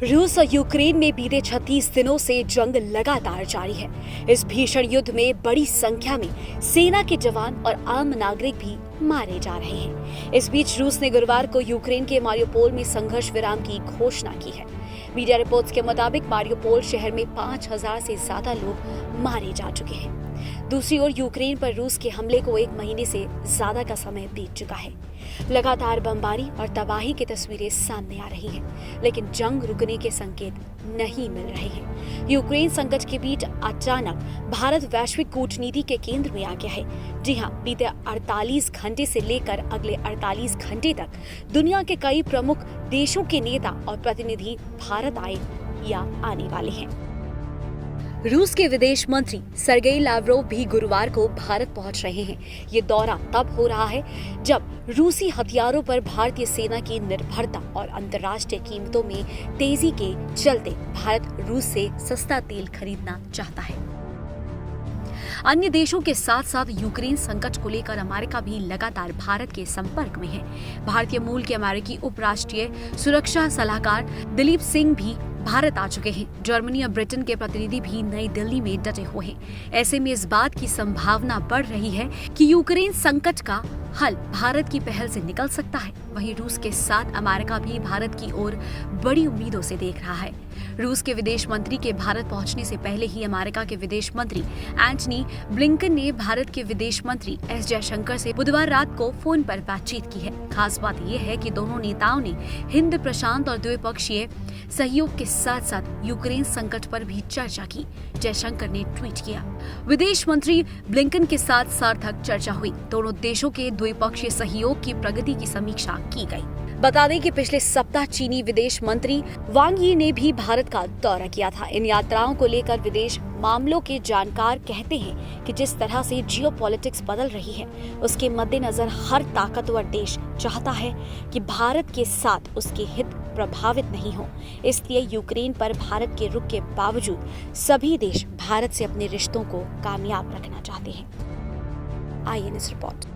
रूस और यूक्रेन में बीते 36 दिनों से जंग लगातार जारी है। इस भीषण युद्ध में बड़ी संख्या में सेना के जवान और आम नागरिक भी मारे जा रहे हैं। इस बीच रूस ने गुरुवार को यूक्रेन के मारियोपोल में संघर्ष विराम की घोषणा की है। मीडिया रिपोर्ट्स के मुताबिक मारियोपोल शहर में 5000 से ज्यादा लोग मारे जा चुके हैं। दूसरी ओर यूक्रेन पर रूस के हमले को 1 महीने से ज्यादा का समय बीत चुका है। लगातार बमबारी और तबाही की तस्वीरें सामने आ रही हैं, लेकिन जंग रुकने के संकेत नहीं मिल रहे हैं। यूक्रेन संकट के बीच अचानक भारत वैश्विक कूटनीति के केंद्र में आ गया है। जी हां, बीते 48 घंटे से लेकर अगले 48 घंटे तक दुनिया के कई प्रमुख देशों के नेता और प्रतिनिधि भारत आए या आने वाले हैं। रूस के विदेश मंत्री सर्गेई लावरोव भी गुरुवार को भारत पहुंच रहे हैं। ये दौरा तब हो रहा है जब रूसी हथियारों पर भारतीय सेना की निर्भरता और अंतर्राष्ट्रीय कीमतों में तेजी के चलते भारत रूस से सस्ता तेल खरीदना चाहता है। अन्य देशों के साथ साथ यूक्रेन संकट को लेकर अमेरिका भी लगातार भारत के संपर्क में है। भारतीय मूल के अमेरिकी उपराष्ट्रीय सुरक्षा सलाहकार दिलीप सिंह भी भारत आ चुके हैं। जर्मनी और ब्रिटेन के प्रतिनिधि भी नई दिल्ली में डटे हुए हैं। ऐसे में इस बात की संभावना बढ़ रही है कि यूक्रेन संकट का हल भारत की पहल से निकल सकता है। वहीं रूस के साथ अमेरिका भी भारत की ओर बड़ी उम्मीदों से देख रहा है। रूस के विदेश मंत्री के भारत पहुंचने से पहले ही अमेरिका के विदेश मंत्री एंटनी ब्लिंकन ने भारत के विदेश मंत्री एस जयशंकर से बुधवार रात को फोन पर बातचीत की है। खास बात यह है कि दोनों नेताओं ने हिंद प्रशांत और द्विपक्षीय सहयोग के साथ साथ यूक्रेन संकट पर भी चर्चा की। जयशंकर ने ट्वीट किया, विदेश मंत्री ब्लिंकन के साथ सार्थक चर्चा हुई। दोनों देशों के द्विपक्षीय सहयोग की प्रगति की समीक्षा की गई। बता दें कि पिछले सप्ताह चीनी विदेश मंत्री वांग यी ने भी भारत का दौरा किया था। इन यात्राओं को लेकर विदेश मामलों के जानकार कहते हैं कि जिस तरह से जियोपॉलिटिक्स बदल रही है, उसके मद्देनजर हर ताकतवर देश चाहता है कि भारत के साथ उसके हित प्रभावित नहीं हो। इसलिए यूक्रेन पर भारत के रुख के बावजूद सभी देश भारत से अपने रिश्तों को कामयाब रखना चाहते हैं। INS report.